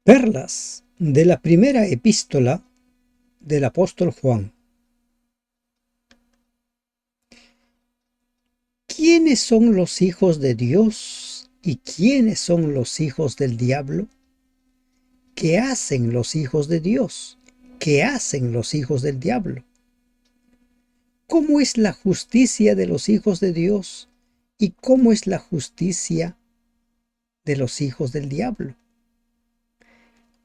Perlas de la primera epístola del apóstol Juan. ¿Quiénes son los hijos de Dios y quiénes son los hijos del diablo? ¿Qué hacen los hijos de Dios? ¿Qué hacen los hijos del diablo? ¿Cómo es la justicia de los hijos de Dios y cómo es la justicia de los hijos del diablo?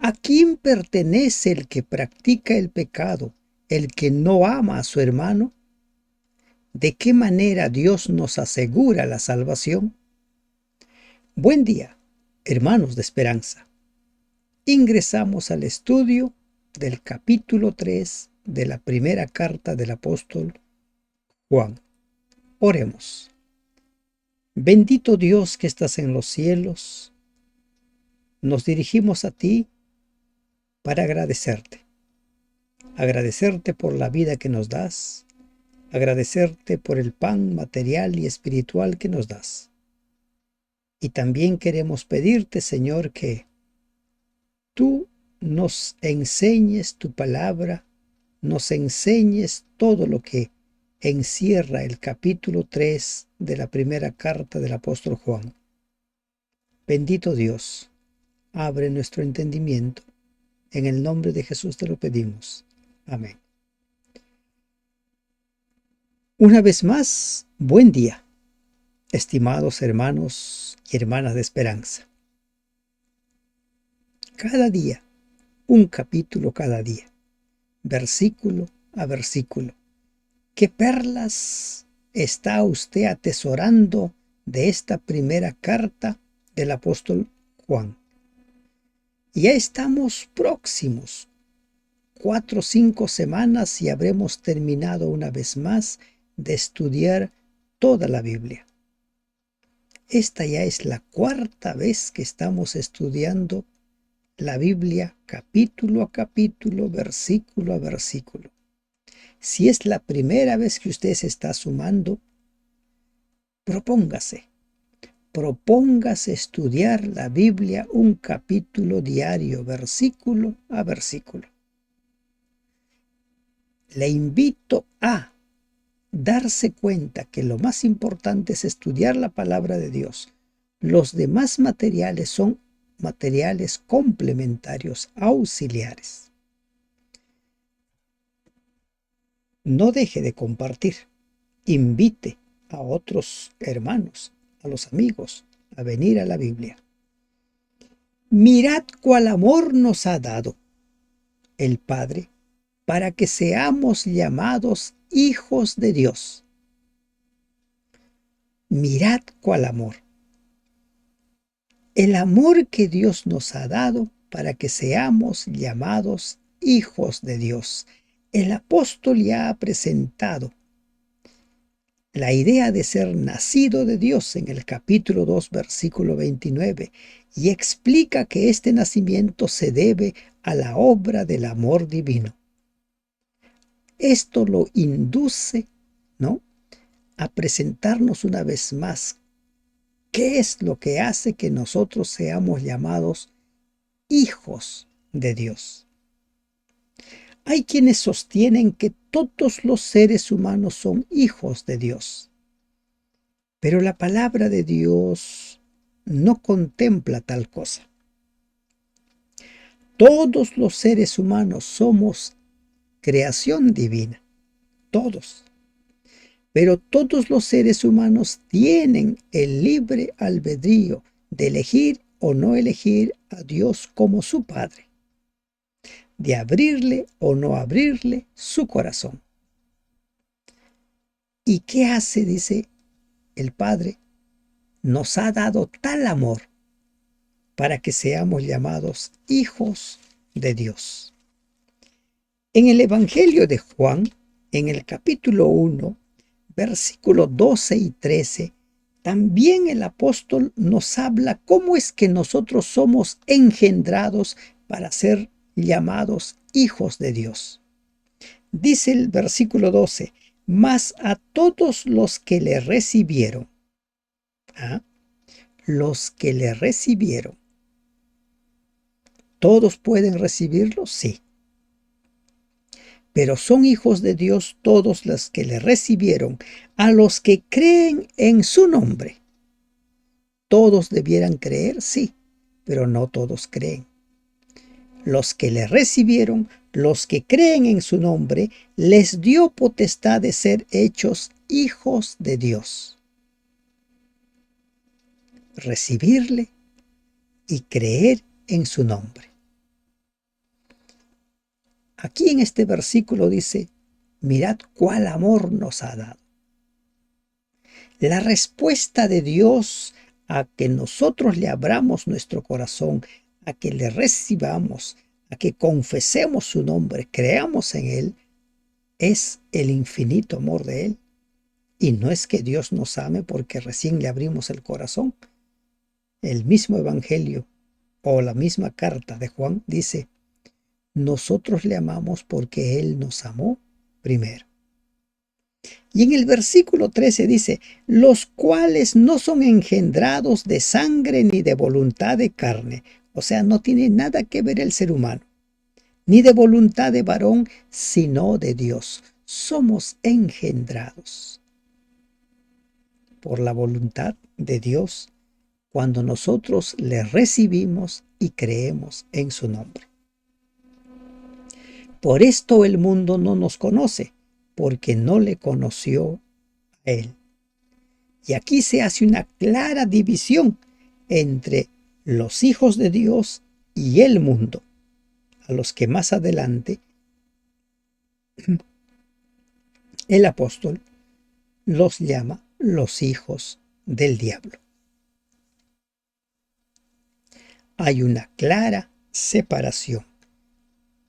¿A quién pertenece el que practica el pecado, el que no ama a su hermano? ¿De qué manera Dios nos asegura la salvación? Buen día, hermanos de esperanza. Ingresamos al estudio del capítulo 3 de la primera carta del apóstol Juan. Oremos. Bendito Dios que estás en los cielos, nos dirigimos a ti para agradecerte. Agradecerte por la vida que nos das, agradecerte por el pan material y espiritual que nos das. Y también queremos pedirte, Señor, que tú nos enseñes tu palabra, nos enseñes todo lo que encierra el capítulo 3 de la primera carta del apóstol Juan. Bendito Dios, abre nuestro entendimiento. En el nombre de Jesús te lo pedimos. Amén. Una vez más, buen día, estimados hermanos y hermanas de esperanza. Cada día, un capítulo cada día, versículo a versículo. ¿Qué perlas está usted atesorando de esta primera carta del apóstol Juan? Ya estamos próximos, 4 o 5 semanas y habremos terminado una vez más de estudiar toda la Biblia. Esta ya es la 4ª vez que estamos estudiando la Biblia capítulo a capítulo, versículo a versículo. Si es la primera vez que usted se está sumando, propóngase estudiar la Biblia un capítulo diario, versículo a versículo. Le invito a darse cuenta que lo más importante es estudiar la palabra de Dios. Los demás materiales son materiales complementarios, auxiliares. No deje de compartir. Invite a otros hermanos, a los amigos, a venir a la Biblia. Mirad cuál amor nos ha dado el Padre para que seamos llamados hijos de Dios. Mirad cuál amor. El amor que Dios nos ha dado para que seamos llamados hijos de Dios. El apóstol ya ha presentado la idea de ser nacido de Dios en el capítulo 2, versículo 29, y explica que este nacimiento se debe a la obra del amor divino. Esto lo induce, ¿no?, a presentarnos una vez más qué es lo que hace que nosotros seamos llamados hijos de Dios. Hay quienes sostienen que todos los seres humanos son hijos de Dios, pero la palabra de Dios no contempla tal cosa. Todos los seres humanos somos creación divina, todos. Pero todos los seres humanos tienen el libre albedrío de elegir o no elegir a Dios como su Padre, de abrirle o no abrirle su corazón. ¿Y qué hace? Dice el Padre, nos ha dado tal amor para que seamos llamados hijos de Dios. En el Evangelio de Juan, en el capítulo 1, versículos 12 y 13, también el apóstol nos habla cómo es que nosotros somos engendrados para ser llamados hijos de Dios. Dice el versículo 12, mas a todos los que le recibieron, los que le recibieron, ¿Todos pueden recibirlo? Sí. Pero son hijos de Dios todos los que le recibieron, a los que creen en su nombre. ¿Todos debieran creer? Sí, pero no todos creen. Los que le recibieron, los que creen en su nombre, les dio potestad de ser hechos hijos de Dios. Recibirle y creer en su nombre. Aquí en este versículo dice, mirad cuál amor nos ha dado. La respuesta de Dios a que nosotros le abramos nuestro corazón, a que le recibamos, a que confesemos su nombre, creamos en Él, es el infinito amor de Él. Y no es que Dios nos ame porque recién le abrimos el corazón. El mismo Evangelio o la misma carta de Juan dice, nosotros le amamos porque Él nos amó primero. Y en el versículo 13 dice, los cuales no son engendrados de sangre ni de voluntad de carne. O sea, no tiene nada que ver el ser humano, ni de voluntad de varón, sino de Dios. Somos engendrados por la voluntad de Dios cuando nosotros le recibimos y creemos en su nombre. Por esto el mundo no nos conoce, porque no le conoció a Él. Y aquí se hace una clara división entre los hijos de Dios y el mundo, a los que más adelante el apóstol los llama los hijos del diablo. Hay una clara separación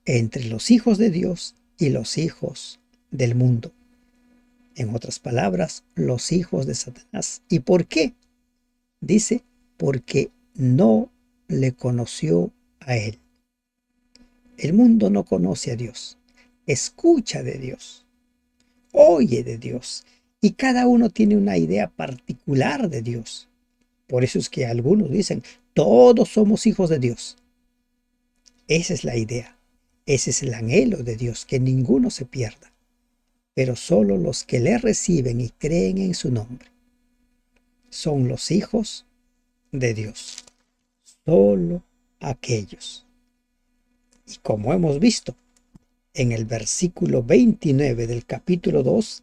entre los hijos de Dios y los hijos del mundo. En otras palabras, los hijos de Satanás. ¿Y por qué? Dice, porque no le conoció a Él. El mundo no conoce a Dios, escucha de Dios, oye de Dios, y cada uno tiene una idea particular de Dios. Por eso es que algunos dicen, todos somos hijos de Dios. Esa es la idea, ese es el anhelo de Dios, que ninguno se pierda, pero solo los que le reciben y creen en su nombre son los hijos de Dios. Solo aquellos. Y como hemos visto en el versículo 29 del capítulo 2,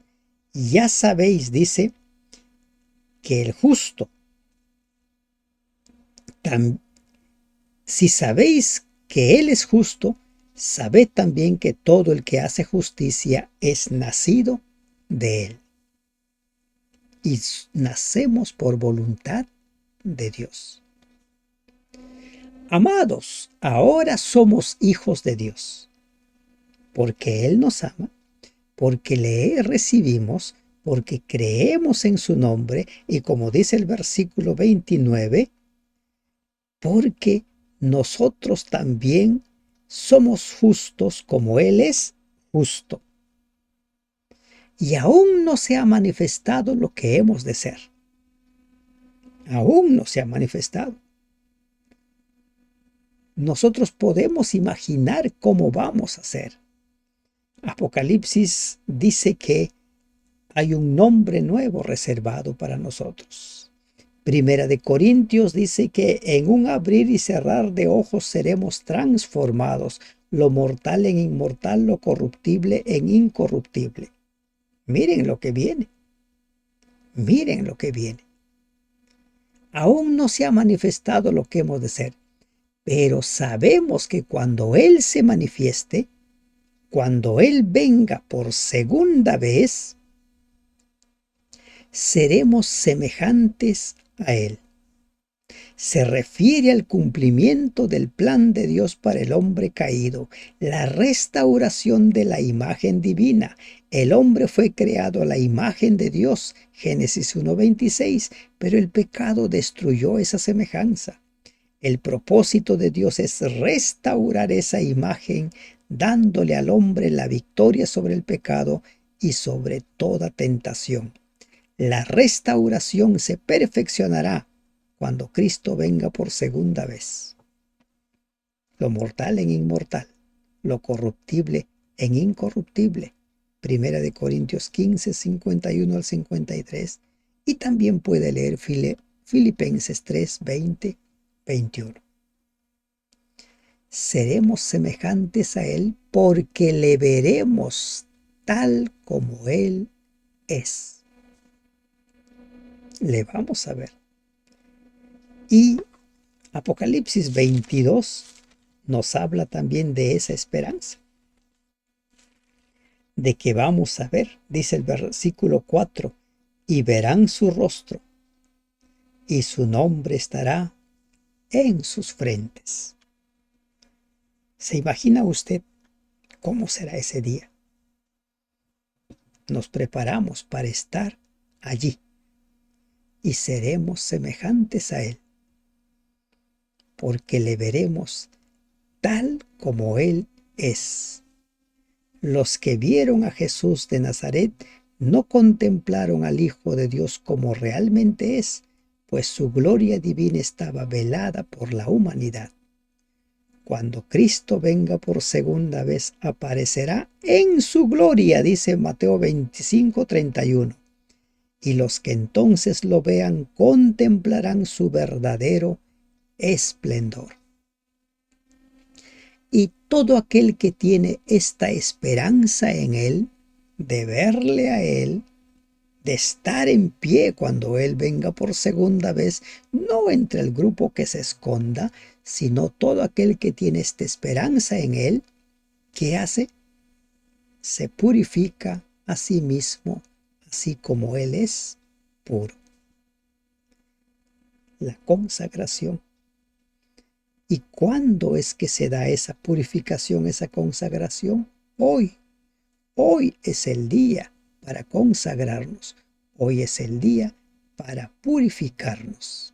ya sabéis, dice, que el justo, si sabéis que Él es justo, sabed también que todo el que hace justicia es nacido de Él. Y nacemos por voluntad de Dios. Amados, ahora somos hijos de Dios, porque Él nos ama, porque le recibimos, porque creemos en su nombre, y como dice el versículo 29, porque nosotros también somos justos como Él es justo. Y aún no se ha manifestado lo que hemos de ser. Aún no se ha manifestado. Nosotros podemos imaginar cómo vamos a ser. Apocalipsis dice que hay un nombre nuevo reservado para nosotros. Primera de Corintios dice que en un abrir y cerrar de ojos seremos transformados, lo mortal en inmortal, lo corruptible en incorruptible. Miren lo que viene. Miren lo que viene. Aún no se ha manifestado lo que hemos de ser, pero sabemos que cuando Él se manifieste, cuando Él venga por segunda vez, seremos semejantes a Él. Se refiere al cumplimiento del plan de Dios para el hombre caído, la restauración de la imagen divina. El hombre fue creado a la imagen de Dios, Génesis 1:26, pero el pecado destruyó esa semejanza. El propósito de Dios es restaurar esa imagen, dándole al hombre la victoria sobre el pecado y sobre toda tentación. La restauración se perfeccionará cuando Cristo venga por segunda vez. lo mortal en inmortal, lo corruptible en incorruptible. Primera de Corintios 15, 51 al 53. Y también puede leer Filipenses 3, 20, 21. Seremos semejantes a Él porque le veremos tal como Él es. Le vamos a ver. Y Apocalipsis 22 nos habla también de esa esperanza, de que vamos a ver, dice el versículo 4, y verán su rostro, y su nombre estará en sus frentes. ¿Se imagina usted cómo será ese día? Nos preparamos para estar allí y seremos semejantes a Él, porque le veremos tal como Él es. Los que vieron a Jesús de Nazaret no contemplaron al Hijo de Dios como realmente es, pues su gloria divina estaba velada por la humanidad. Cuando Cristo venga por segunda vez, aparecerá en su gloria, dice Mateo 25, 31. Y los que entonces lo vean contemplarán su verdadero esplendor. Y todo aquel que tiene esta esperanza en Él, de verle a Él, de estar en pie cuando Él venga por segunda vez, no entre el grupo que se esconda, sino todo aquel que tiene esta esperanza en Él, ¿qué hace? Se purifica a sí mismo, así como Él es puro. La consagración. ¿Y cuándo es que se da esa purificación, esa consagración? Hoy. Hoy es el día para consagrarnos. Hoy es el día para purificarnos.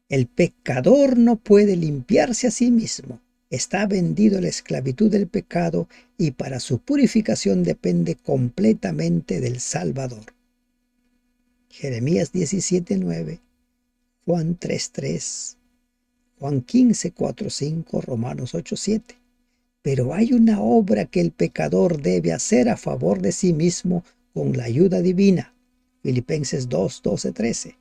El pecador no puede limpiarse a sí mismo. Está vendido a la esclavitud del pecado y para su purificación depende completamente del Salvador. Jeremías 17:9, Juan 3:3, Juan 15:4-5, Romanos 8:7. Pero hay una obra que el pecador debe hacer a favor de sí mismo con la ayuda divina. Filipenses 2:12-13.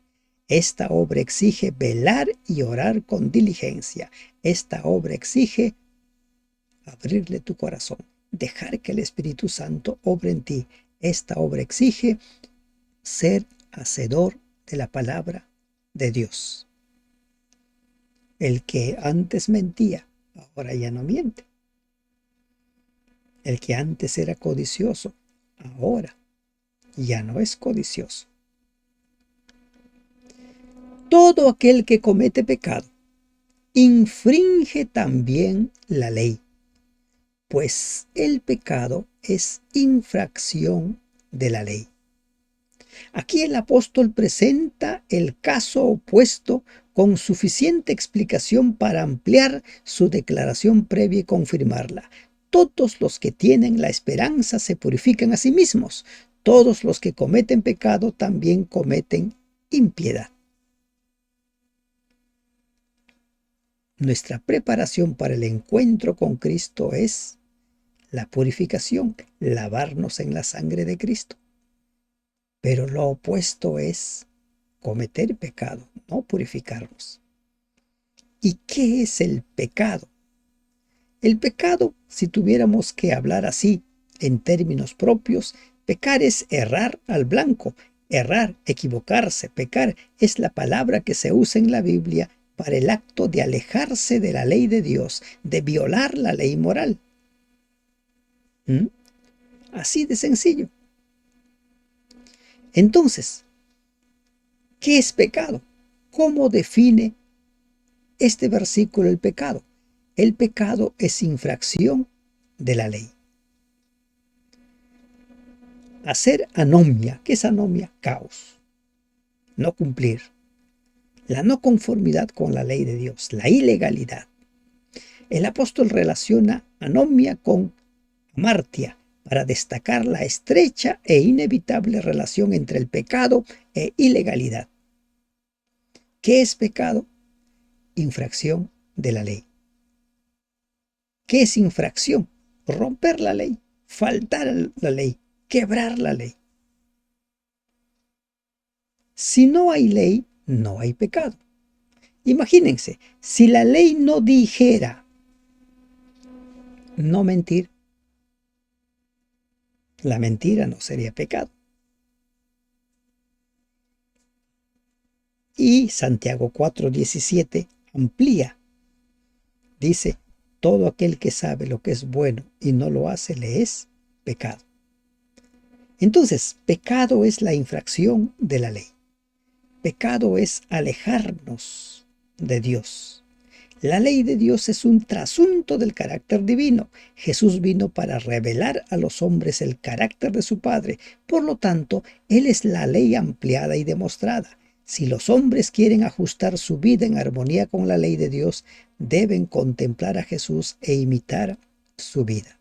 Esta obra exige velar y orar con diligencia. Esta obra exige abrirle tu corazón, dejar que el Espíritu Santo obre en ti. Esta obra exige ser hacedor de la palabra de Dios. El que antes mentía, ahora ya no miente. El que antes era codicioso, ahora ya no es codicioso. Todo aquel que comete pecado infringe también la ley, pues el pecado es infracción de la ley. Aquí el apóstol presenta el caso opuesto con suficiente explicación para ampliar su declaración previa y confirmarla. Todos los que tienen la esperanza se purifican a sí mismos. Todos los que cometen pecado también cometen impiedad. Nuestra preparación para el encuentro con Cristo es la purificación, lavarnos en la sangre de Cristo. Pero lo opuesto es cometer pecado, no purificarnos. ¿Y qué es el pecado? El pecado, si tuviéramos que hablar así, en términos propios, pecar es errar al blanco. Errar, equivocarse, pecar es la palabra que se usa en la Biblia para el acto de alejarse de la ley de Dios, de violar la ley moral. Así de sencillo. Entonces, ¿qué es pecado? ¿Cómo define este versículo el pecado? El pecado es infracción de la ley. Hacer anomia. ¿Qué es anomia? Caos. No cumplir. La no conformidad con la ley de Dios, la ilegalidad. El apóstol relaciona anomia con amartia para destacar la estrecha e inevitable relación entre el pecado e ilegalidad. ¿Qué es pecado? Infracción de la ley. ¿Qué es infracción? Romper la ley, faltar a la ley, quebrar la ley. Si no hay ley, no hay pecado. Imagínense, si la ley no dijera no mentir, la mentira no sería pecado. Y Santiago 4:17 amplía. Dice, todo aquel que sabe lo que es bueno y no lo hace le es pecado. Entonces, pecado es la infracción de la ley. Pecado es alejarnos de Dios. La ley de Dios es un trasunto del carácter divino. Jesús vino para revelar a los hombres el carácter de su Padre. Por lo tanto, Él es la ley ampliada y demostrada. Si los hombres quieren ajustar su vida en armonía con la ley de Dios, deben contemplar a Jesús e imitar su vida.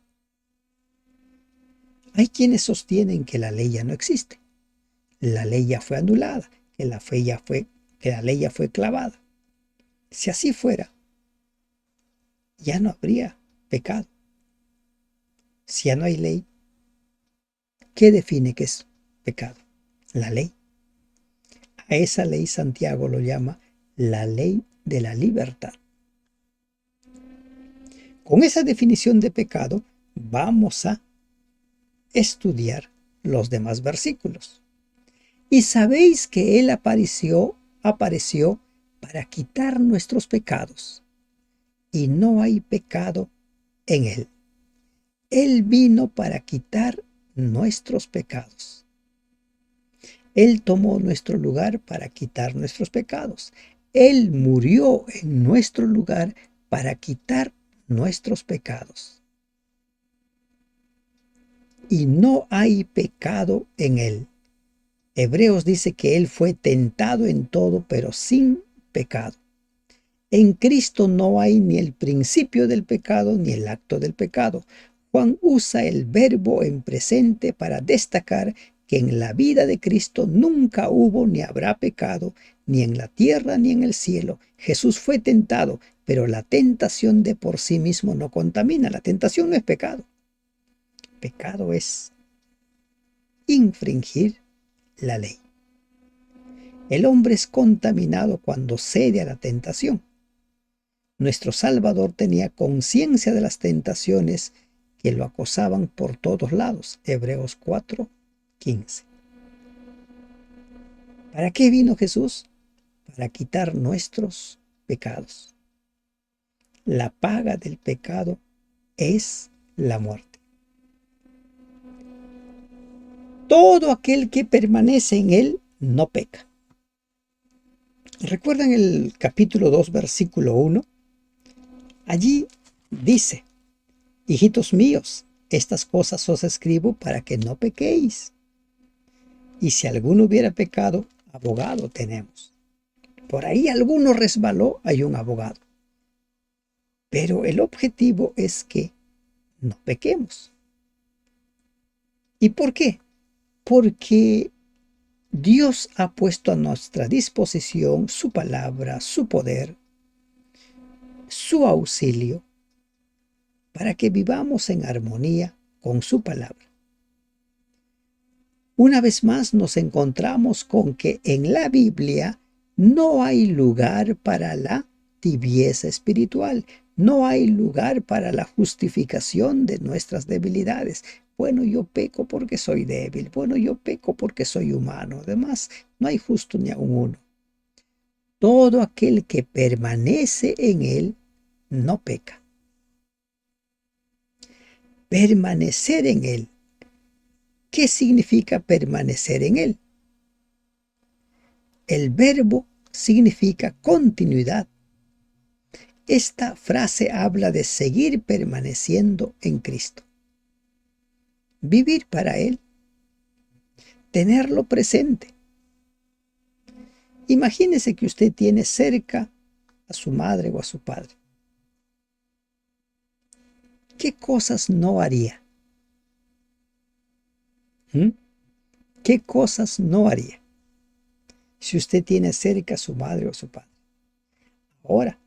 Hay quienes sostienen que la ley ya no existe. La ley ya fue anulada, que la ley ya fue clavada. Si así fuera, ya no habría pecado. Si ya no hay ley, ¿qué define qué es pecado? La ley. A esa ley Santiago lo llama la ley de la libertad. Con esa definición de pecado vamos a estudiar los demás versículos. Y sabéis que Él apareció para quitar nuestros pecados, y no hay pecado en Él. Él vino para quitar nuestros pecados. Él tomó nuestro lugar para quitar nuestros pecados. Él murió en nuestro lugar para quitar nuestros pecados. Y no hay pecado en Él. Hebreos dice que Él fue tentado en todo, pero sin pecado. En Cristo no hay ni el principio del pecado ni el acto del pecado. Juan usa el verbo en presente para destacar que en la vida de Cristo nunca hubo ni habrá pecado, ni en la tierra ni en el cielo. Jesús fue tentado, pero la tentación de por sí mismo no contamina. La tentación no es pecado. Pecado es infringir la ley. El hombre es contaminado cuando cede a la tentación. Nuestro Salvador tenía conciencia de las tentaciones que lo acosaban por todos lados. Hebreos 4:15. ¿Para qué vino Jesús? Para quitar nuestros pecados. La paga del pecado es la muerte. Todo aquel que permanece en Él no peca. ¿Recuerdan el capítulo 2, versículo 1? Allí dice, hijitos míos, estas cosas os escribo para que no pequéis. Y si alguno hubiera pecado, abogado tenemos. Por ahí alguno resbaló, hay un abogado. Pero el objetivo es que no pequemos. ¿Y por qué? Porque Dios ha puesto a nuestra disposición su palabra, su poder, su auxilio, para que vivamos en armonía con su palabra. Una vez más nos encontramos con que en la Biblia no hay lugar para la tibieza espiritual, no hay lugar para la justificación de nuestras debilidades. Bueno, yo peco porque soy débil, bueno, yo peco porque soy humano, además no hay justo ni aun uno. Todo aquel que permanece en Él no peca. Permanecer en Él. ¿Qué significa permanecer en Él? El verbo significa continuidad. Esta frase habla de seguir permaneciendo en Cristo. Vivir para Él. Tenerlo presente. Imagínese que usted tiene cerca a su madre o a su padre. ¿Qué cosas no haría? ¿Qué cosas no haría si usted tiene cerca a su madre o a su padre? Ahora,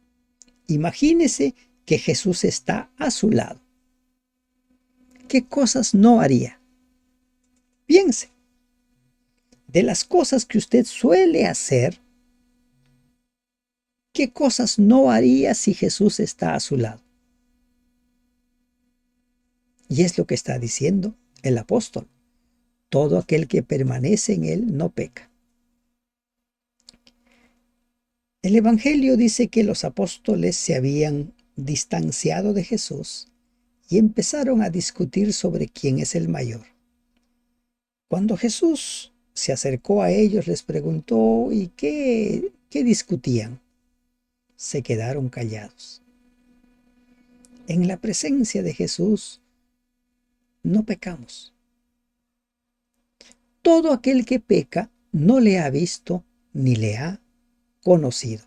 imagínese que Jesús está a su lado, ¿qué cosas no haría? Piense, de las cosas que usted suele hacer, ¿qué cosas no haría si Jesús está a su lado? Y es lo que está diciendo el apóstol. Todo aquel que permanece en él no peca. El Evangelio dice que los apóstoles se habían distanciado de Jesús y empezaron a discutir sobre quién es el mayor. Cuando Jesús se acercó a ellos, les preguntó, ¿y qué discutían? Se quedaron callados. En la presencia de Jesús no pecamos. Todo aquel que peca no le ha visto ni le ha conocido.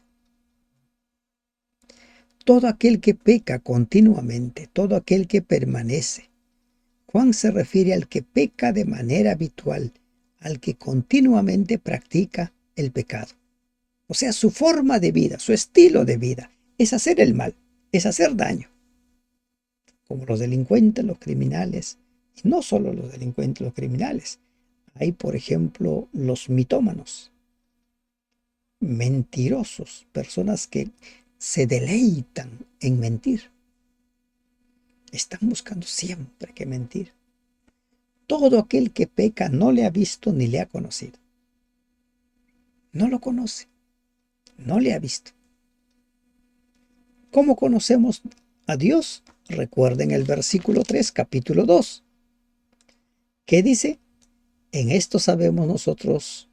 Todo aquel que peca continuamente, todo aquel que permanece. Juan se refiere al que peca de manera habitual, al que continuamente practica el pecado. O sea, su forma de vida, su estilo de vida, es hacer el mal, es hacer daño. Como los delincuentes, los criminales, y no solo los delincuentes, los criminales. Hay, por ejemplo, los mitómanos, mentirosos, personas que se deleitan en mentir. Están buscando siempre que mentir. Todo aquel que peca no le ha visto ni le ha conocido. No lo conoce, no le ha visto. ¿Cómo conocemos a Dios? Recuerden el versículo 3, capítulo 2. ¿Qué dice? En esto sabemos nosotros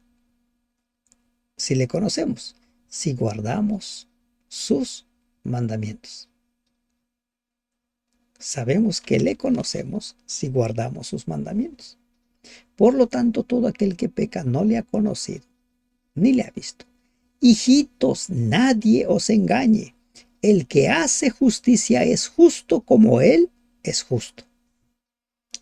si le conocemos, si guardamos sus mandamientos. Sabemos que le conocemos si guardamos sus mandamientos. Por lo tanto, todo aquel que peca no le ha conocido, ni le ha visto. Hijitos, nadie os engañe. El que hace justicia es justo como él es justo.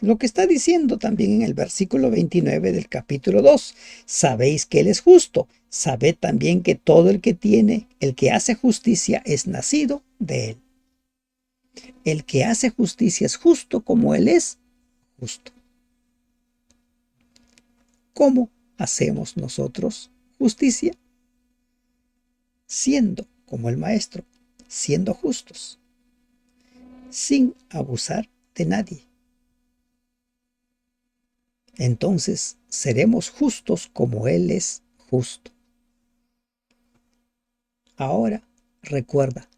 Lo que está diciendo también en el versículo 29 del capítulo 2. Sabéis que él es justo. Sabed también que todo el que hace justicia es nacido de él. El que hace justicia es justo como él es justo. ¿Cómo hacemos nosotros justicia? Siendo como el Maestro, siendo justos, sin abusar de nadie. Entonces seremos justos como Él es justo. Ahora, recuerda,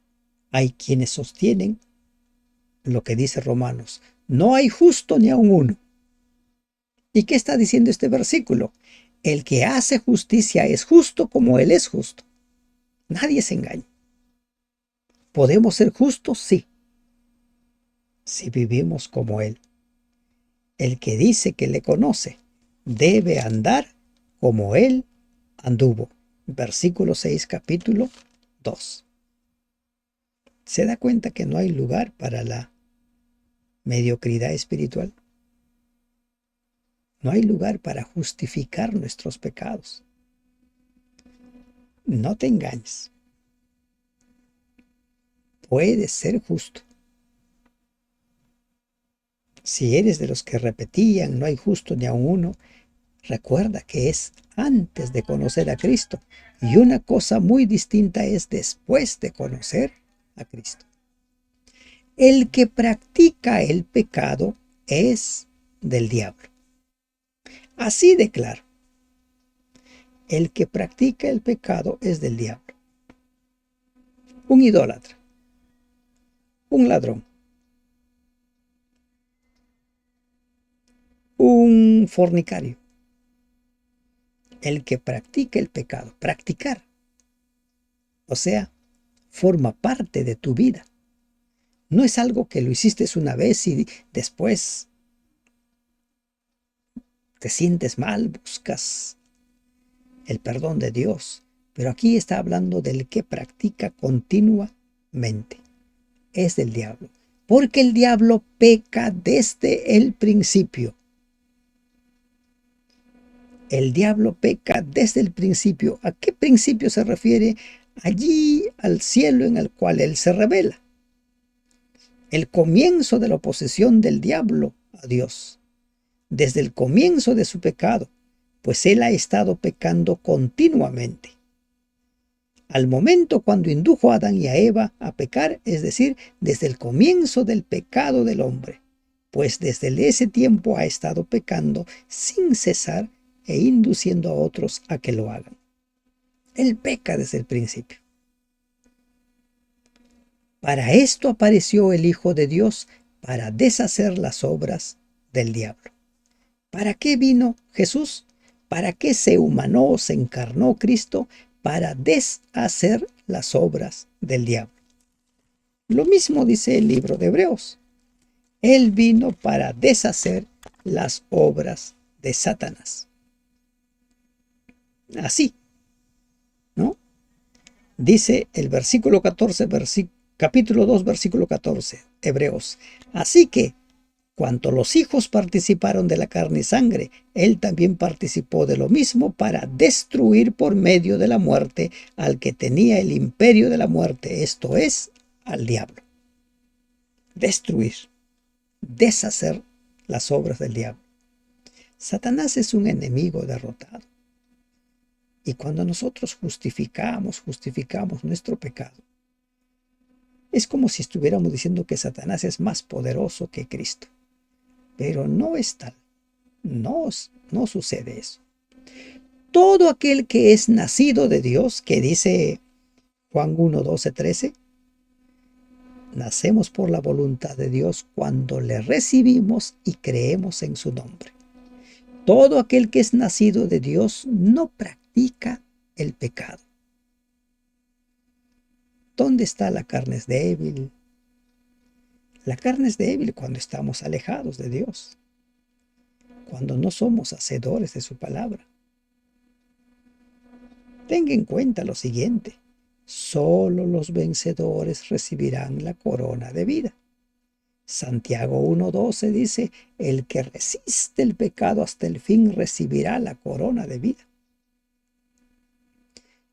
hay quienes sostienen lo que dice Romanos, no hay justo ni aun uno. ¿Y qué está diciendo este versículo? El que hace justicia es justo como Él es justo. Nadie se engaña. ¿Podemos ser justos? Sí. Si vivimos como Él. El que dice que le conoce debe andar como Él anduvo. Versículo 6, capítulo 2. ¿Se da cuenta que no hay lugar para la mediocridad espiritual? No hay lugar para justificar nuestros pecados. No te engañes. Puedes ser justo. Si eres de los que repetían, no hay justo ni aun uno, recuerda que es antes de conocer a Cristo. Y una cosa muy distinta es después de conocer a Cristo. El que practica el pecado es del diablo. Así de claro. El que practica el pecado es del diablo. Un idólatra. Un ladrón. Un fornicario. El que practica el pecado. Practicar. O sea, forma parte de tu vida. No es algo que lo hiciste una vez y después te sientes mal, buscas el perdón de Dios. Pero aquí está hablando del que practica continuamente. Es del diablo. Porque el diablo peca desde el principio. El diablo peca desde el principio. ¿A qué principio se refiere? Allí al cielo en el cual él se revela. el comienzo de la oposición del diablo a Dios, desde el comienzo de su pecado, pues él ha estado pecando continuamente. Al momento cuando indujo a Adán y a Eva a pecar, es decir, desde el comienzo del pecado del hombre, pues desde ese tiempo ha estado pecando sin cesar e induciendo a otros a que lo hagan. Él peca desde el principio. Para esto apareció el Hijo de Dios, para deshacer las obras del diablo. ¿Para qué vino Jesús? ¿Para qué se humanó o se encarnó Cristo? Para deshacer las obras del diablo. Lo mismo dice el libro de Hebreos. Él vino para deshacer las obras de Satanás. Así, ¿no? Dice el versículo 14, capítulo 2, versículo 14, Hebreos. Así que, cuanto los hijos participaron de la carne y sangre, él también participó de lo mismo para destruir por medio de la muerte al que tenía el imperio de la muerte, esto es, al diablo. Destruir, deshacer las obras del diablo. Satanás es un enemigo derrotado. Y cuando nosotros justificamos nuestro pecado, es como si estuviéramos diciendo que Satanás es más poderoso que Cristo. Pero no es tal. No sucede eso. Todo aquel que es nacido de Dios, que dice Juan 1, 12, 13, nacemos por la voluntad de Dios cuando le recibimos y creemos en su nombre. Todo aquel que es nacido de Dios no practica el pecado. ¿Dónde está la carne es débil? La carne es débil cuando estamos alejados de Dios, cuando no somos hacedores de su palabra. Tenga en cuenta lo siguiente: solo los vencedores recibirán la corona de vida. Santiago 1:12 dice: el que resiste el pecado hasta el fin recibirá la corona de vida.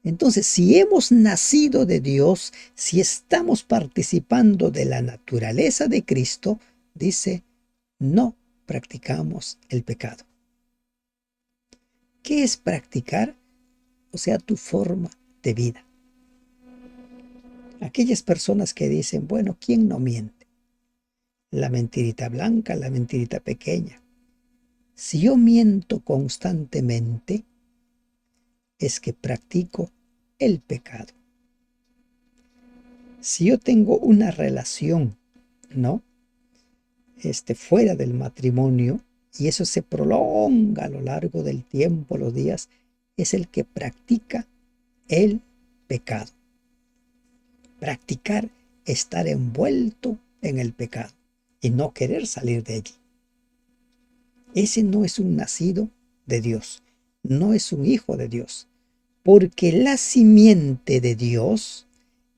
Entonces, si hemos nacido de Dios, si estamos participando de la naturaleza de Cristo, dice, no practicamos el pecado. ¿Qué es practicar? O sea, tu forma de vida. Aquellas personas que dicen, bueno, ¿quién no miente? La mentirita blanca, la mentirita pequeña. Si yo miento constantemente, es que practico el pecado. Si yo tengo una relación, ¿no? Fuera del matrimonio, y eso se prolonga a lo largo del tiempo, los días, es el que practica el pecado. Practicar, estar envuelto en el pecado y no querer salir de allí. Ese no es un nacido de Dios, no es un hijo de Dios, porque la simiente de Dios,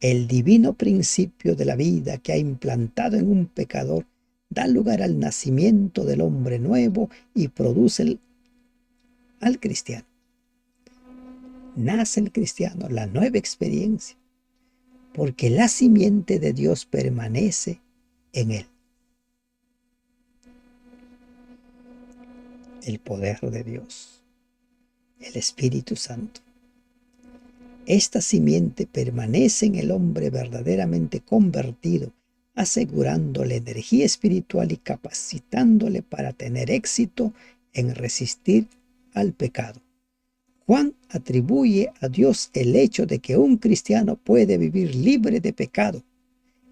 el divino principio de la vida que ha implantado en un pecador, da lugar al nacimiento del hombre nuevo y produce al cristiano. Nace el cristiano, la nueva experiencia, porque la simiente de Dios permanece en él. El poder de Dios, el Espíritu Santo. Esta simiente permanece en el hombre verdaderamente convertido, asegurándole energía espiritual y capacitándole para tener éxito en resistir al pecado. Juan atribuye a Dios el hecho de que un cristiano puede vivir libre de pecado.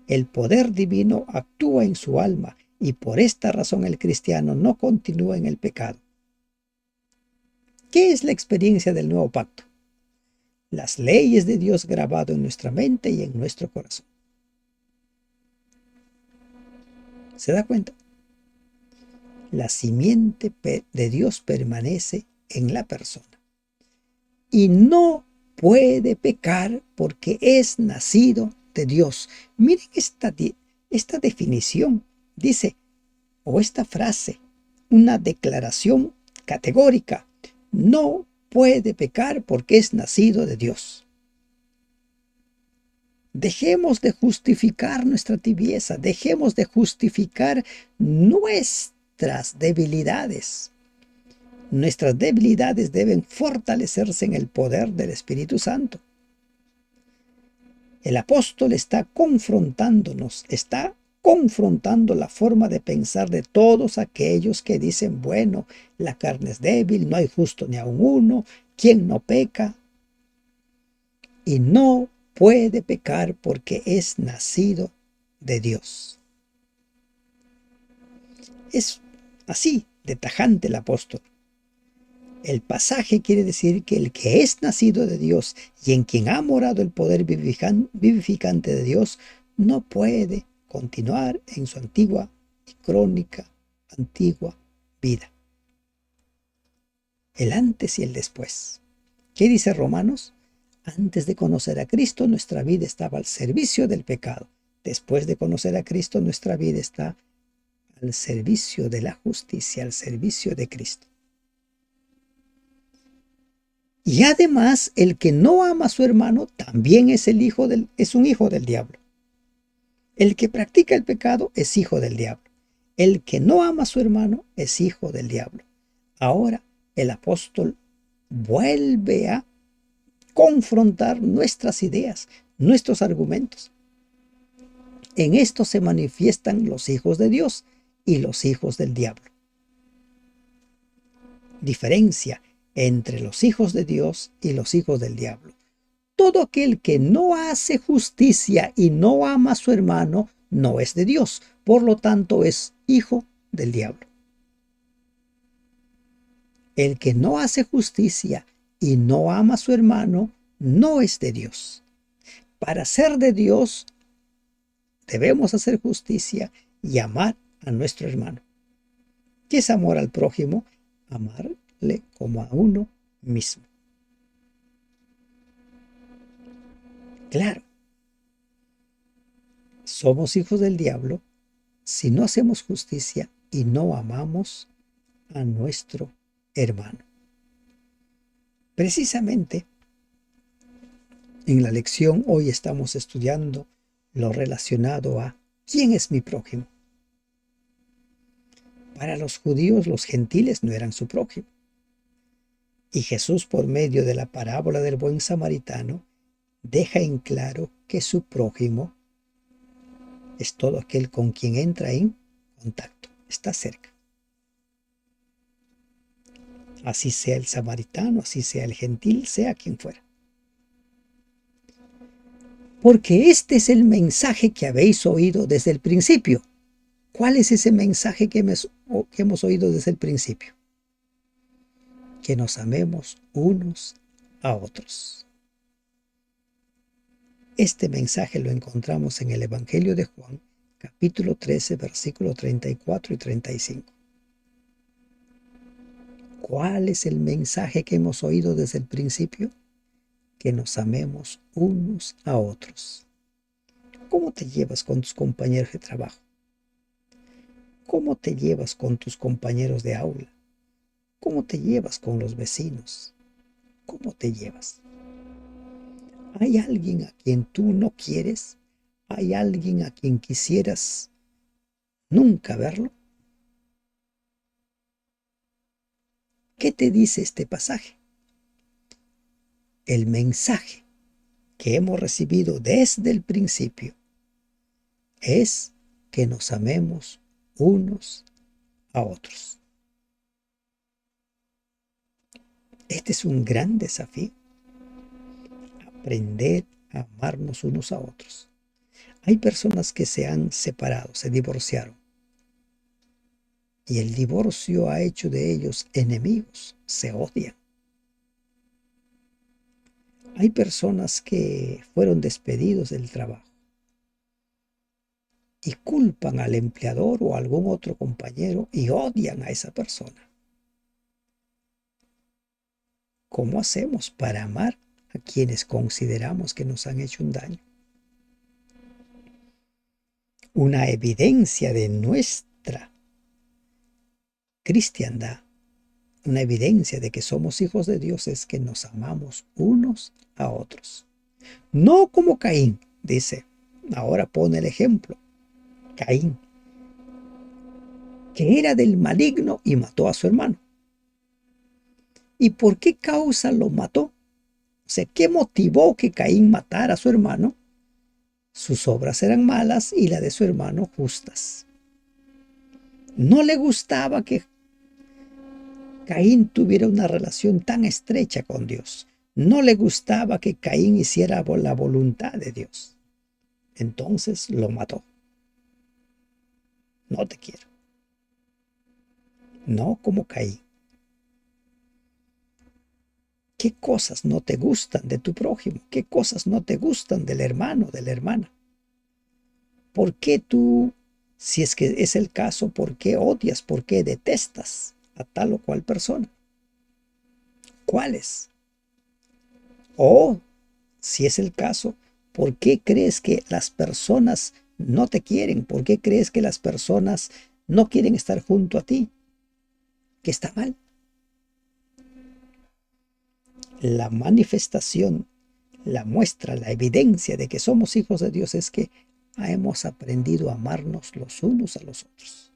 El poder divino actúa en su alma y por esta razón el cristiano no continúa en el pecado. ¿Qué es la experiencia del nuevo pacto? Las leyes de Dios grabado en nuestra mente y en nuestro corazón. ¿Se da cuenta? La simiente de Dios permanece en la persona y no puede pecar porque es nacido de Dios. Miren esta definición, dice, o esta frase, una declaración categórica: no puede pecar porque es nacido de Dios. Dejemos de justificar nuestra tibieza, dejemos de justificar nuestras debilidades. Nuestras debilidades deben fortalecerse en el poder del Espíritu Santo. El apóstol está confrontándonos, está confrontando la forma de pensar de todos aquellos que dicen, bueno, la carne es débil, no hay justo ni aun uno, ¿quién no peca? Y no puede pecar porque es nacido de Dios. Es así de tajante el apóstol. El pasaje quiere decir que el que es nacido de Dios y en quien ha morado el poder vivificante de Dios no puede continuar en su antigua y crónica, antigua vida. El antes y el después. ¿Qué dice Romanos? Antes de conocer a Cristo, nuestra vida estaba al servicio del pecado. Después de conocer a Cristo, nuestra vida está al servicio de la justicia, al servicio de Cristo. Y además, el que no ama a su hermano también es un hijo del diablo. El que practica el pecado es hijo del diablo. El que no ama a su hermano es hijo del diablo. Ahora el apóstol vuelve a confrontar nuestras ideas, nuestros argumentos. En esto se manifiestan los hijos de Dios y los hijos del diablo. Diferencia entre los hijos de Dios y los hijos del diablo. Todo aquel que no hace justicia y no ama a su hermano no es de Dios, por lo tanto es hijo del diablo. El que no hace justicia y no ama a su hermano no es de Dios. Para ser de Dios debemos hacer justicia y amar a nuestro hermano. ¿Qué es amor al prójimo? Amarle como a uno mismo. Claro, somos hijos del diablo si no hacemos justicia y no amamos a nuestro hermano. Precisamente en la lección hoy estamos estudiando lo relacionado a ¿quién es mi prójimo? Para los judíos, los gentiles no eran su prójimo. Y Jesús, por medio de la parábola del buen samaritano, deja en claro que su prójimo es todo aquel con quien entra en contacto, está cerca. Así sea el samaritano, así sea el gentil, sea quien fuera. Porque este es el mensaje que habéis oído desde el principio. ¿Cuál es ese mensaje que hemos oído desde el principio? Que nos amemos unos a otros. Este mensaje lo encontramos en el Evangelio de Juan, capítulo 13, versículos 34 y 35. ¿Cuál es el mensaje que hemos oído desde el principio? Que nos amemos unos a otros. ¿Cómo te llevas con tus compañeros de trabajo? ¿Cómo te llevas con tus compañeros de aula? ¿Cómo te llevas con los vecinos? ¿Cómo te llevas? ¿Hay alguien a quien tú no quieres? ¿Hay alguien a quien quisieras nunca verlo? ¿Qué te dice este pasaje? El mensaje que hemos recibido desde el principio es que nos amemos unos a otros. Este es un gran desafío, aprender a amarnos unos a otros. Hay personas que se han separado, se divorciaron, y el divorcio ha hecho de ellos enemigos, se odian. Hay personas que fueron despedidos del trabajo y culpan al empleador o a algún otro compañero y odian a esa persona. ¿Cómo hacemos para amar a quienes consideramos que nos han hecho un daño? Una evidencia de nuestra cristiandad, una evidencia de que somos hijos de Dios es que nos amamos unos a otros. No como Caín, dice, ahora pone el ejemplo, Caín, que era del maligno y mató a su hermano. ¿Y por qué causa lo mató? O sea, ¿qué motivó que Caín matara a su hermano? Sus obras eran malas y la de su hermano justas. No le gustaba que Caín tuviera una relación tan estrecha con Dios. No le gustaba que Caín hiciera la voluntad de Dios. Entonces lo mató. No te quiero. No como Caín. ¿Qué cosas no te gustan de tu prójimo? ¿Qué cosas no te gustan del hermano, de la hermana? ¿Por qué tú, si es que es el caso, por qué odias, por qué detestas a tal o cual persona? ¿Cuáles? O, si es el caso, ¿por qué crees que las personas no te quieren? ¿Por qué crees que las personas no quieren estar junto a ti? ¿Qué está mal? La manifestación, la muestra, la evidencia de que somos hijos de Dios es que hemos aprendido a amarnos los unos a los otros.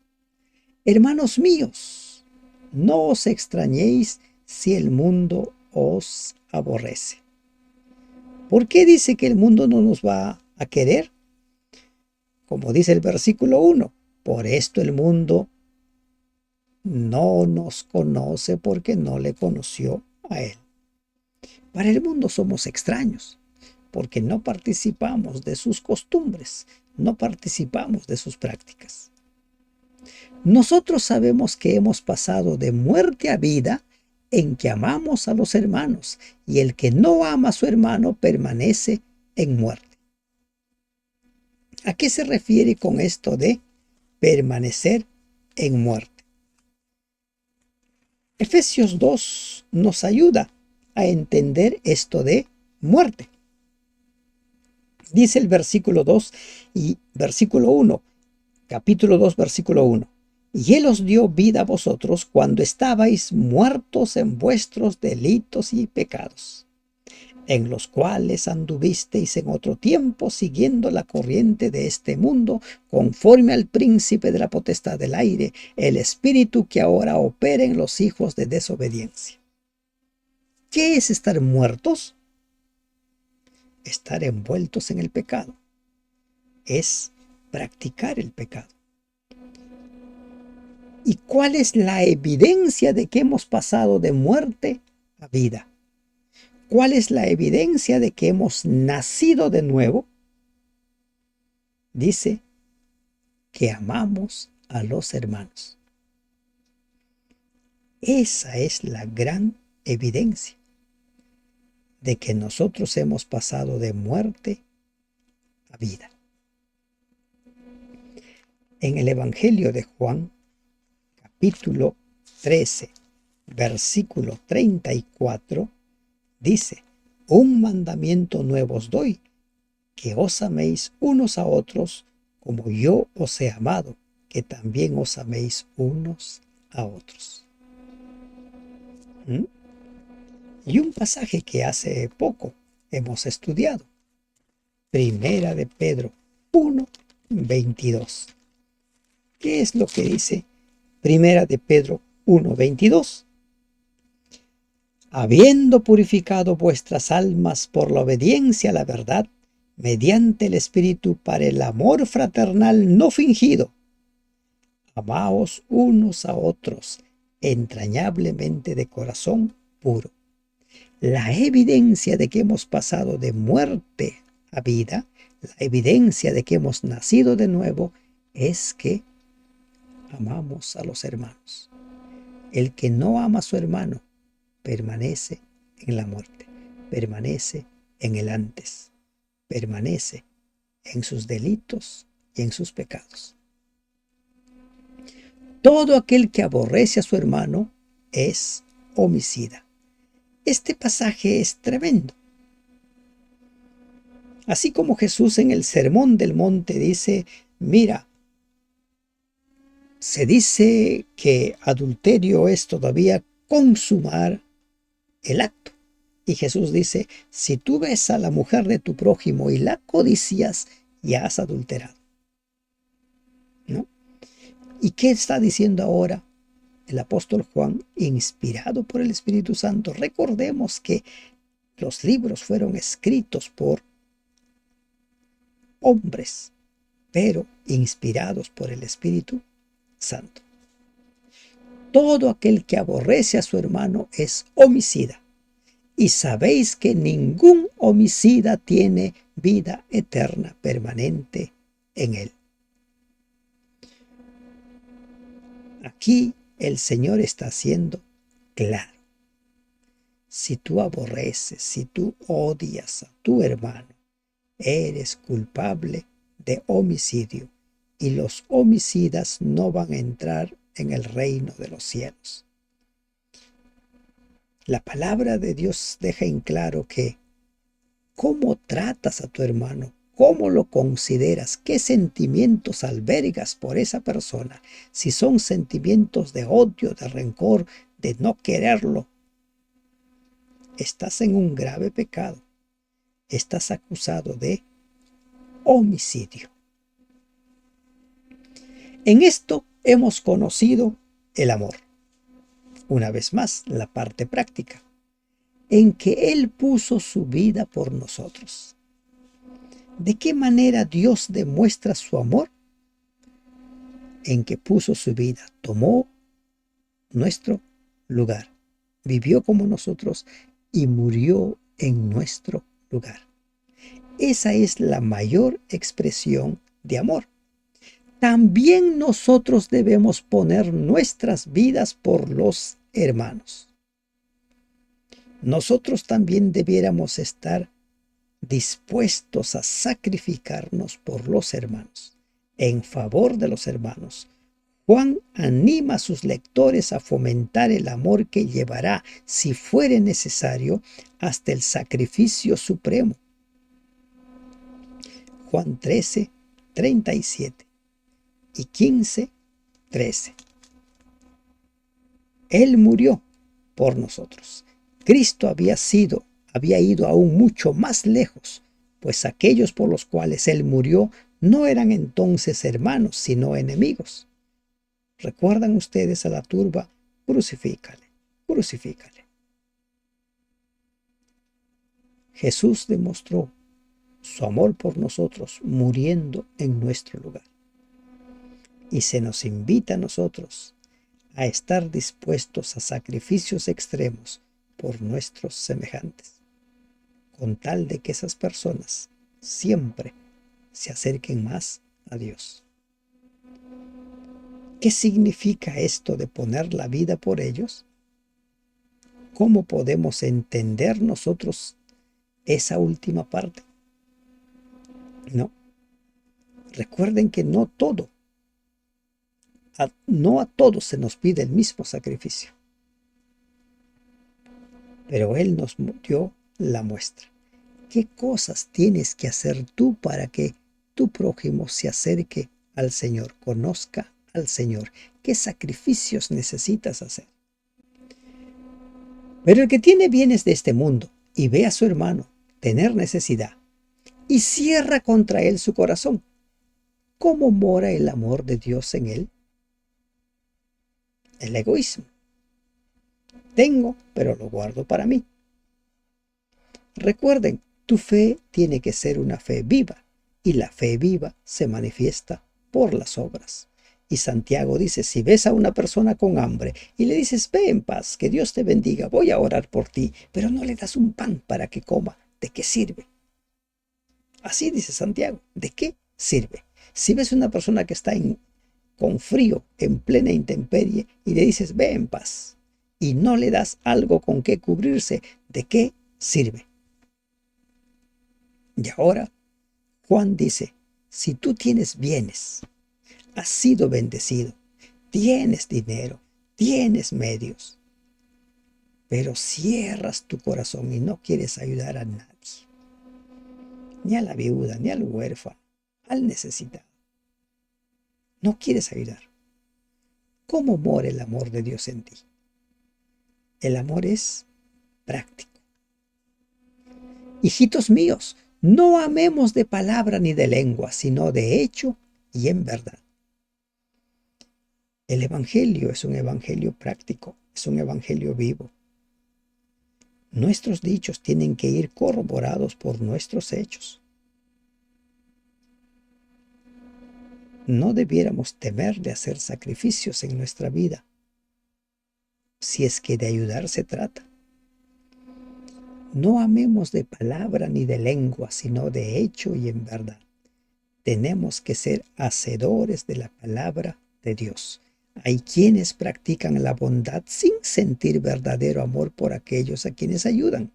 Hermanos míos, no os extrañéis si el mundo os aborrece. ¿Por qué dice que el mundo no nos va a querer? Como dice el versículo 1, por esto el mundo no nos conoce porque no le conoció a él. Para el mundo somos extraños porque no participamos de sus costumbres, no participamos de sus prácticas. Nosotros sabemos que hemos pasado de muerte a vida en que amamos a los hermanos, y el que no ama a su hermano permanece en muerte. ¿A qué se refiere con esto de permanecer en muerte? Efesios 2 nos ayuda a entender esto de muerte. Dice el versículo 2 y versículo 1, capítulo 2, versículo 1. Y Él os dio vida a vosotros cuando estabais muertos en vuestros delitos y pecados, en los cuales anduvisteis en otro tiempo siguiendo la corriente de este mundo, conforme al príncipe de la potestad del aire, el espíritu que ahora opera en los hijos de desobediencia. ¿Qué es estar muertos? Estar envueltos en el pecado. Es practicar el pecado. ¿Y cuál es la evidencia de que hemos pasado de muerte a vida? ¿Cuál es la evidencia de que hemos nacido de nuevo? Dice que amamos a los hermanos. Esa es la gran evidencia de que nosotros hemos pasado de muerte a vida. En el Evangelio de Juan, capítulo 13, versículo 34, dice: un mandamiento nuevo os doy, que os améis unos a otros como yo os he amado, que también os améis unos a otros. Y un pasaje que hace poco hemos estudiado, Primera de Pedro 1:22. ¿Qué es lo que dice Primera de Pedro 1:22? Habiendo purificado vuestras almas por la obediencia a la verdad, mediante el Espíritu para el amor fraternal no fingido, amaos unos a otros entrañablemente de corazón puro. La evidencia de que hemos pasado de muerte a vida, la evidencia de que hemos nacido de nuevo, es que amamos a los hermanos. El que no ama a su hermano permanece en la muerte, permanece en el antes, permanece en sus delitos y en sus pecados. Todo aquel que aborrece a su hermano es homicida. Este pasaje es tremendo. Así como Jesús en el Sermón del Monte dice, mira, se dice que adulterio es todavía consumar el acto. Y Jesús dice, si tú ves a la mujer de tu prójimo y la codicias, ya has adulterado, ¿no? ¿Y qué está diciendo ahora el apóstol Juan, inspirado por el Espíritu Santo? Recordemos que los libros fueron escritos por hombres, pero inspirados por el Espíritu Santo. Todo aquel que aborrece a su hermano es homicida. Y sabéis que ningún homicida tiene vida eterna permanente en él. Aquí el Señor está haciendo claro. Si tú aborreces, si tú odias a tu hermano, eres culpable de homicidio, y los homicidas no van a entrar en el reino de los cielos. La palabra de Dios deja en claro que cómo tratas a tu hermano, cómo lo consideras, qué sentimientos albergas por esa persona, si son sentimientos de odio, de rencor, de no quererlo, estás en un grave pecado. Estás acusado de homicidio. En esto hemos conocido el amor. Una vez más, la parte práctica, en que Él puso su vida por nosotros. ¿De qué manera Dios demuestra su amor? En que puso su vida, tomó nuestro lugar, vivió como nosotros y murió en nuestro lugar. Esa es la mayor expresión de amor. También nosotros debemos poner nuestras vidas por los hermanos. Nosotros también debiéramos estar dispuestos a sacrificarnos por los hermanos, en favor de los hermanos. Juan anima a sus lectores a fomentar el amor que llevará, si fuere necesario, hasta el sacrificio supremo. Juan 13, 37 y 15, 13. Él murió por nosotros. Cristo había ido aún mucho más lejos, pues aquellos por los cuales Él murió no eran entonces hermanos, sino enemigos. ¿Recuerdan ustedes a la turba? Crucifícale, crucifícale. Jesús demostró su amor por nosotros muriendo en nuestro lugar. Y se nos invita a nosotros a estar dispuestos a sacrificios extremos por nuestros semejantes, con tal de que esas personas siempre se acerquen más a Dios. ¿Qué significa esto de poner la vida por ellos? ¿Cómo podemos entender nosotros esa última parte? No. Recuerden que no a todos se nos pide el mismo sacrificio. Pero Él nos dio la muestra. ¿Qué cosas tienes que hacer tú para que tu prójimo se acerque al Señor, conozca al Señor? ¿Qué sacrificios necesitas hacer? Pero el que tiene bienes de este mundo y ve a su hermano tener necesidad y cierra contra él su corazón, ¿cómo mora el amor de Dios en él? El egoísmo. Tengo, pero lo guardo para mí. Recuerden, tu fe tiene que ser una fe viva, y la fe viva se manifiesta por las obras. Y Santiago dice, si ves a una persona con hambre y le dices, ve en paz, que Dios te bendiga, voy a orar por ti, pero no le das un pan para que coma, ¿de qué sirve? Así dice Santiago, ¿de qué sirve? Si ves a una persona que está con frío, en plena intemperie, y le dices, ve en paz, y no le das algo con que cubrirse, ¿de qué sirve? Y ahora Juan dice, si tú tienes bienes, has sido bendecido, tienes dinero, tienes medios, pero cierras tu corazón y no quieres ayudar a nadie, ni a la viuda, ni al huérfano, al necesitado. No quieres ayudar. ¿Cómo mora el amor de Dios en ti? El amor es práctico. Hijitos míos, no amemos de palabra ni de lengua, sino de hecho y en verdad. El Evangelio es un Evangelio práctico, es un Evangelio vivo. Nuestros dichos tienen que ir corroborados por nuestros hechos. No debiéramos temer de hacer sacrificios en nuestra vida, si es que de ayudar se trata. No amemos de palabra ni de lengua, sino de hecho y en verdad. Tenemos que ser hacedores de la palabra de Dios. Hay quienes practican la bondad sin sentir verdadero amor por aquellos a quienes ayudan.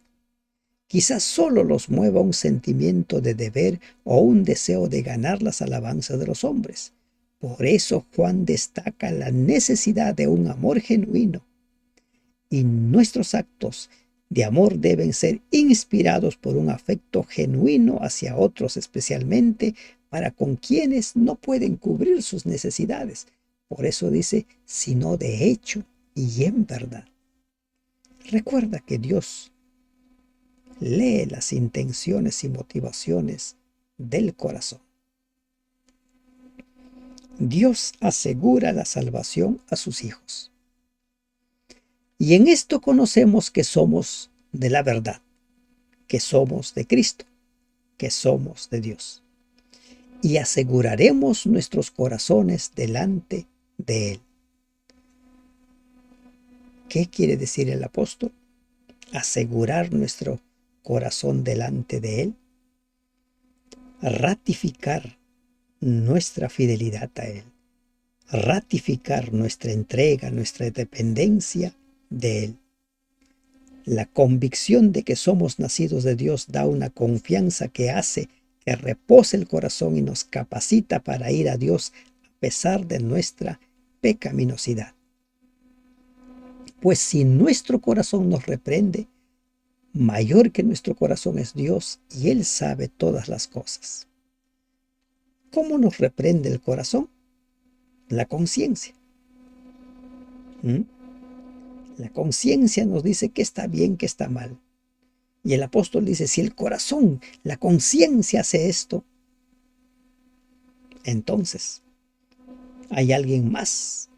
Quizás solo los mueva un sentimiento de deber o un deseo de ganar las alabanzas de los hombres. Por eso Juan destaca la necesidad de un amor genuino. Y nuestros actos de amor deben ser inspirados por un afecto genuino hacia otros, especialmente para con quienes no pueden cubrir sus necesidades. Por eso dice, sino de hecho y en verdad. Recuerda que Dios lee las intenciones y motivaciones del corazón. Dios asegura la salvación a sus hijos. Y en esto conocemos que somos de la verdad, que somos de Cristo, que somos de Dios. Y aseguraremos nuestros corazones delante de Él. ¿Qué quiere decir el apóstol? Asegurar nuestro corazón delante de Él. Ratificar nuestra fidelidad a Él. Ratificar nuestra entrega, nuestra dependencia de Él. La convicción de que somos nacidos de Dios da una confianza que hace que repose el corazón y nos capacita para ir a Dios a pesar de nuestra pecaminosidad. Pues si nuestro corazón nos reprende, mayor que nuestro corazón es Dios y Él sabe todas las cosas. ¿Cómo nos reprende el corazón? La conciencia. La conciencia nos dice que está bien, que está mal. Y el apóstol dice, si el corazón, la conciencia hace esto, entonces hay alguien más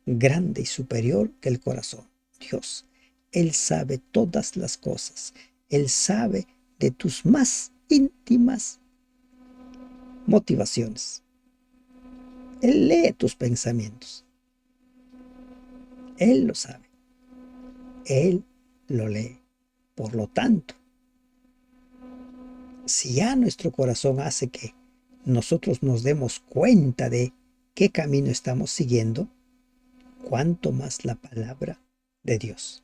grande y superior que el corazón, Dios. Él sabe todas las cosas. Él sabe de tus más íntimas motivaciones. Él lee tus pensamientos. Él lo sabe. Él lo lee. Por lo tanto, si ya nuestro corazón hace que nosotros nos demos cuenta de qué camino estamos siguiendo, cuánto más la palabra de Dios.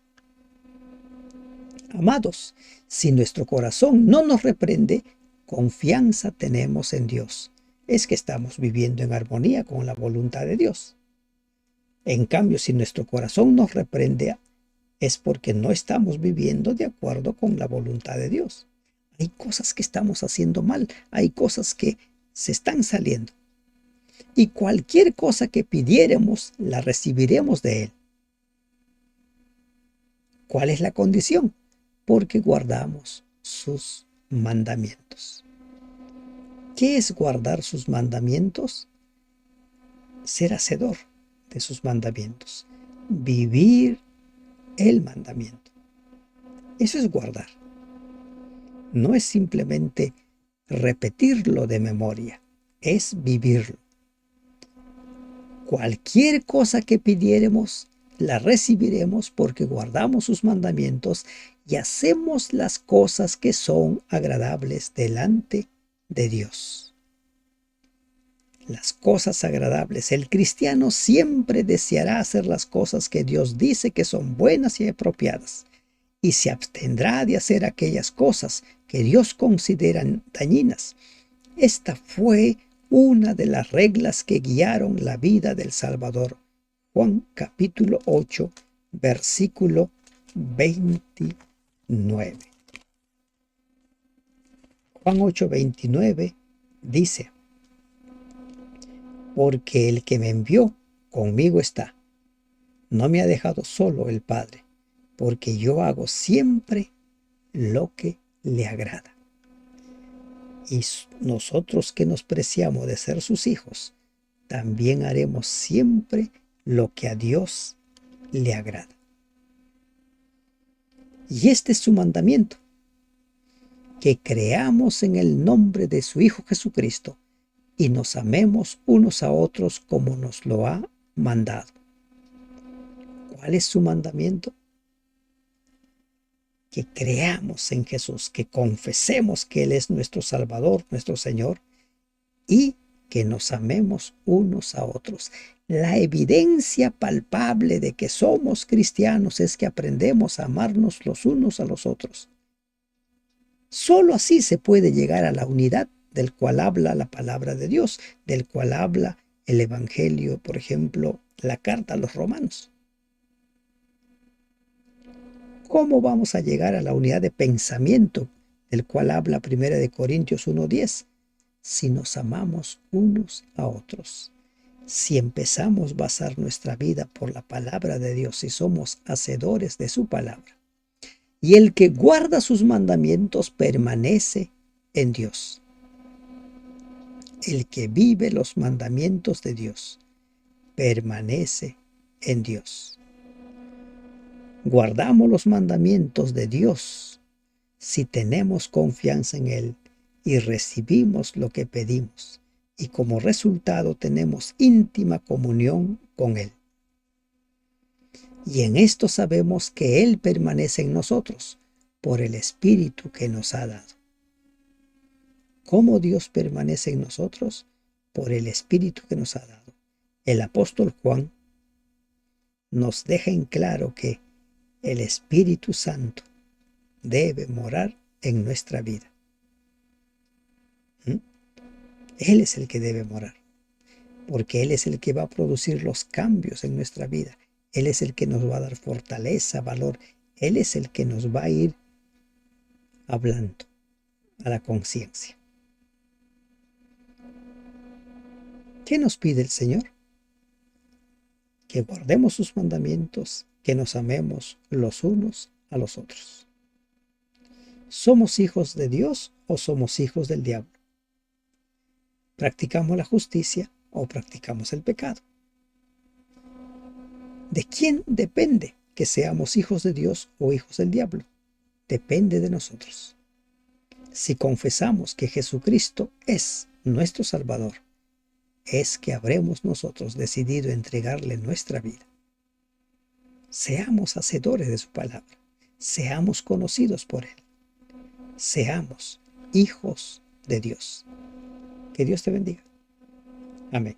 Amados, si nuestro corazón no nos reprende, confianza tenemos en Dios. Es que estamos viviendo en armonía con la voluntad de Dios. En cambio, si nuestro corazón nos reprende, es porque no estamos viviendo de acuerdo con la voluntad de Dios. Hay cosas que estamos haciendo mal, hay cosas que se están saliendo. Y cualquier cosa que pidiéramos, la recibiremos de Él. ¿Cuál es la condición? Porque guardamos sus mandamientos. ¿Qué es guardar sus mandamientos? Ser hacedor de sus mandamientos. Vivir el mandamiento. Eso es guardar. No es simplemente repetirlo de memoria, es vivirlo. Cualquier cosa que pidiéramos, la recibiremos porque guardamos sus mandamientos y hacemos las cosas que son agradables delante de Dios. Las cosas agradables. El cristiano siempre deseará hacer las cosas que Dios dice que son buenas y apropiadas, y se abstendrá de hacer aquellas cosas que Dios considera dañinas. Esta fue una de las reglas que guiaron la vida del Salvador. Juan capítulo 8, versículo 29. Juan 8, 29 dice, porque el que me envió conmigo está. No me ha dejado solo el Padre, porque yo hago siempre lo que le agrada. Y nosotros que nos preciamos de ser sus hijos, también haremos siempre lo que a Dios le agrada. Y este es su mandamiento, que creamos en el nombre de su Hijo Jesucristo y nos amemos unos a otros como nos lo ha mandado. ¿Cuál es su mandamiento? Que creamos en Jesús, que confesemos que Él es nuestro Salvador, nuestro Señor, y que nos amemos unos a otros. La evidencia palpable de que somos cristianos es que aprendemos a amarnos los unos a los otros. Solo así se puede llegar a la unidad del cual habla la palabra de Dios, del cual habla el Evangelio, por ejemplo, la carta a los romanos. ¿Cómo vamos a llegar a la unidad de pensamiento del cual habla 1 Corintios 1:10? Si nos amamos unos a otros. Si empezamos a basar nuestra vida por la palabra de Dios y somos hacedores de su palabra. Y el que guarda sus mandamientos permanece en Dios. El que vive los mandamientos de Dios permanece en Dios. Guardamos los mandamientos de Dios si tenemos confianza en Él y recibimos lo que pedimos, y como resultado tenemos íntima comunión con Él. Y en esto sabemos que Él permanece en nosotros por el Espíritu que nos ha dado. ¿Cómo Dios permanece en nosotros? Por el Espíritu que nos ha dado. El apóstol Juan nos deja en claro que el Espíritu Santo debe morar en nuestra vida. Él es el que debe morar, porque Él es el que va a producir los cambios en nuestra vida. Él es el que nos va a dar fortaleza, valor. Él es el que nos va a ir hablando a la conciencia. ¿Qué nos pide el Señor? Que guardemos sus mandamientos, que nos amemos los unos a los otros. ¿Somos hijos de Dios o somos hijos del diablo? ¿Practicamos la justicia o practicamos el pecado? ¿De quién depende que seamos hijos de Dios o hijos del diablo? Depende de nosotros. Si confesamos que Jesucristo es nuestro Salvador, es que habremos nosotros decidido entregarle nuestra vida. Seamos hacedores de su palabra, seamos conocidos por Él, seamos hijos de Dios. Que Dios te bendiga. Amén.